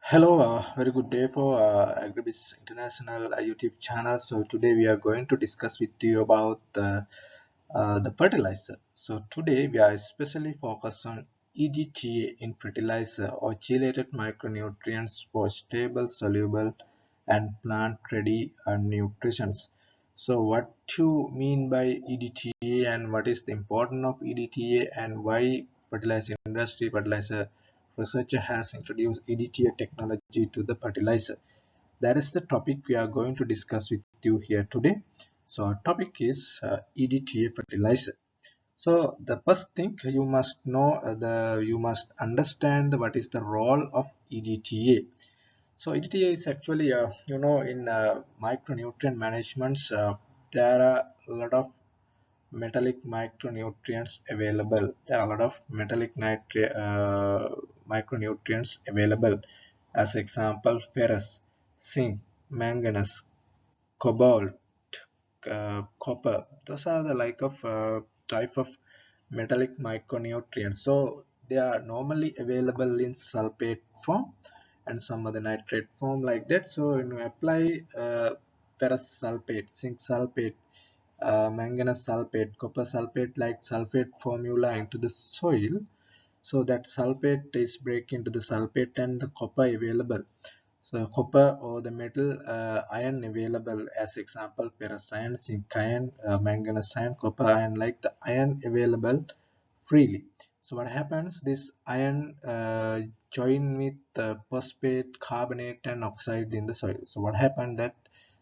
Hello, very good day for Agri-Biz International YouTube channel. So today we are going to discuss with you about the fertilizer. So today we are especially focused on EDTA in fertilizer or chelated micronutrients for stable, soluble, and plant-ready nutrition. So what you mean by EDTA and what is the importance of EDTA and why fertilizer researcher has introduced EDTA technology to the fertilizer. That is the topic we are going to discuss with you here today. So our topic is EDTA fertilizer. So the first thing you must know, you must understand what is the role of EDTA. So EDTA is actually, in micronutrient management, there are a lot of metallic micronutrients available. There are a lot of micronutrients available. As example, ferrous, zinc, manganese, cobalt, copper. Those are the type of metallic micronutrients. So they are normally available in sulfate form and some other nitrate form like that. So when you apply ferrous sulfate, zinc sulfate, manganese sulfate, copper sulfate like sulfate formula into the soil, so that sulfate is break into the sulfate and the copper available. So copper or the metal ion available, as example ferrous ion, zinc ion, manganese ion, copper ion, like the ion available freely. So what happens, this ion join with phosphate, carbonate and oxide in the soil. So what happened that,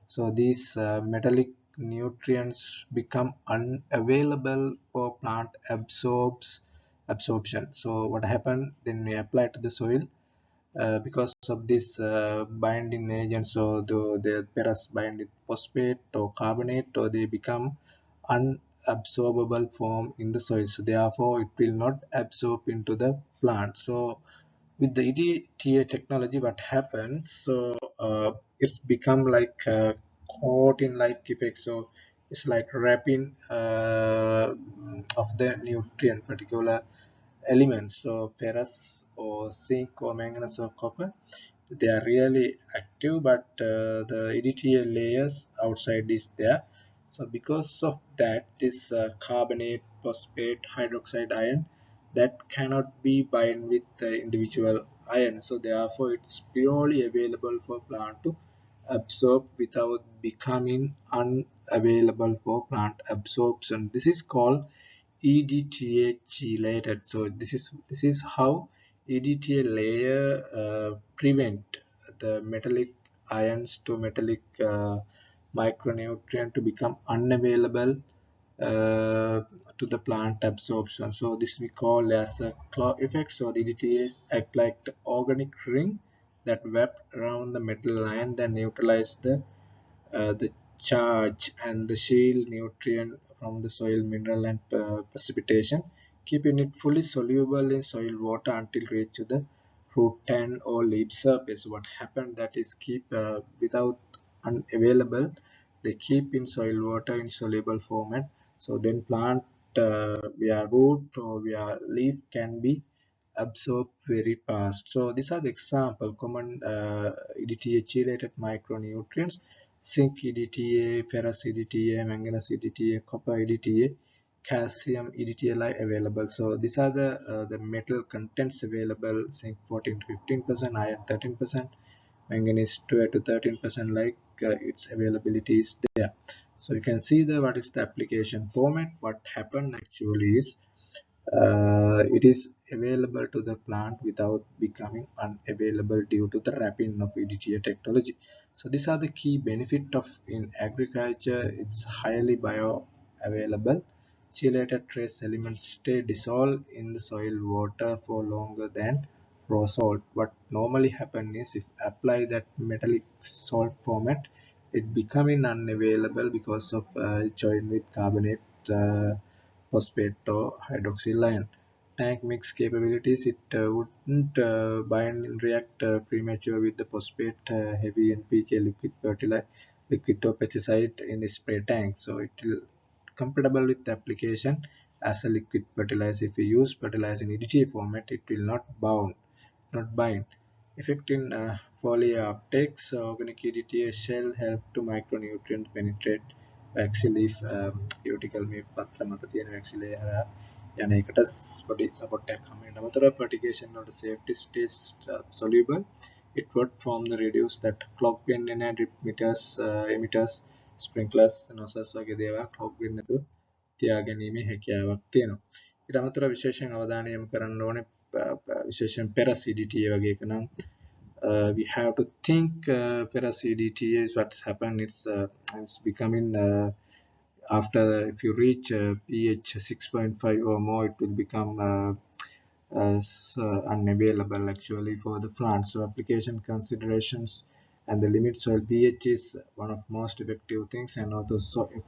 so these metallic nutrients become unavailable for plant absorption. So what happened, then we apply to the soil, because of this binding agent. So the ferrous bind with phosphate or carbonate, or they become unabsorbable form in the soil, so therefore it will not absorb into the plant. So with the EDTA technology, what happens, so it's become like a coating like effect. So it's like wrapping of the nutrient particular elements. So ferrous or zinc or manganese or copper, they are really active, but the EDTA layers outside is there. So because of that, this carbonate, phosphate, hydroxide ion, that cannot be bind with the individual ion. So therefore it's purely available for plant to absorb without becoming unavailable for plant absorption. This is called EDTA chelated. So this is how EDTA layer prevent the metallic ions to metallic micronutrient to become unavailable uh, to the plant absorption. So this we call as a claw effect. So the EDTAs act like the organic ring that wrap around the metal ion, then neutralize the charge and the shield nutrient from the soil, mineral and precipitation, keeping it fully soluble in soil water until reach to the root and or leaf surface. What happened, that is keep without unavailable, they keep in soil water in soluble format. So then plant via root or via leaf can be absorbed very fast. So these are the example common EDTA chelated micronutrients: zinc EDTA, ferrous EDTA, manganese EDTA, copper EDTA, calcium EDTA are available. So these are the metal contents available: zinc 14 to 15%, iron 13%, manganese 12 to 13%, like its availability is there. So you can see the what is the application format. What happened actually is it is available to the plant without becoming unavailable due to the wrapping of EDTA technology. So these are the key benefit of in agriculture. It's highly bioavailable. Chelated trace elements stay dissolved in the soil water for longer than raw salt. What normally happen is, if apply that metallic salt format, it becoming unavailable because of join with carbonate, phosphate or hydroxyl ion. Tank mix capabilities, it wouldn't bind and react premature with the phosphate heavy NPK liquid fertilizer, liquid or pesticide in the spray tank. So it will compatible with the application as a liquid fertilizer. If you use fertilizer in EDTA format, it will not bind. Effect in foliar uptake. So organic EDTA shall help to micronutrient penetrate waxy leaf cuticle මේ පත්‍ර මත තියෙන waxy layer යන එකට පොඩි support එකක් හම්බ වෙනවා. අමතරව fertigation වලට safety stage soluble. It would form the reduce that clog වෙන්නේ නැහැ drip emitters sprinklers nozzles වගේ දේවල් clog වෙන්නේ නැතුව තියාගැනීමේ හැකියාවක් තියෙනවා. ඊට අමතරව විශේෂයෙන් අවධානය යොමු කරන්න ඕනේ විශේෂයෙන් පෙරස් EDTA වගේ එක නම් we have to think Paras EDTA is what's happened. It's becoming after if you reach pH 6.5 or more, it will become as unavailable actually for the plant. So application considerations and the limit soil pH is one of most effective things, and also so if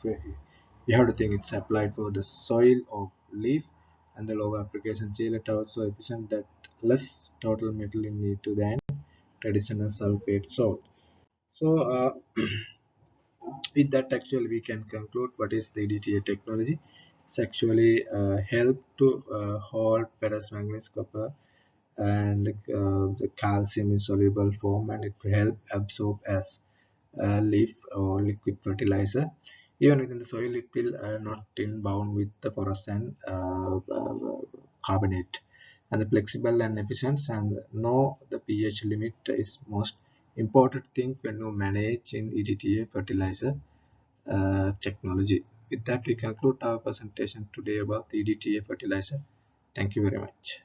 we have to think it's applied for the soil of leaf, and the low application chelate also efficient that less total metal in need to than traditional sulfate salt. So with that actually we can conclude what is the EDTA technology. It's actually help to hold ferrous manganese copper and the calcium in soluble form, and it will help absorb as leaf or liquid fertilizer. Even within the soil it will not inbound with the phosphorus and carbonate, and the flexible and efficient, and know the pH limit is most important thing when you manage in EDTA fertilizer technology. With that we conclude our presentation today about the EDTA fertilizer. Thank you very much.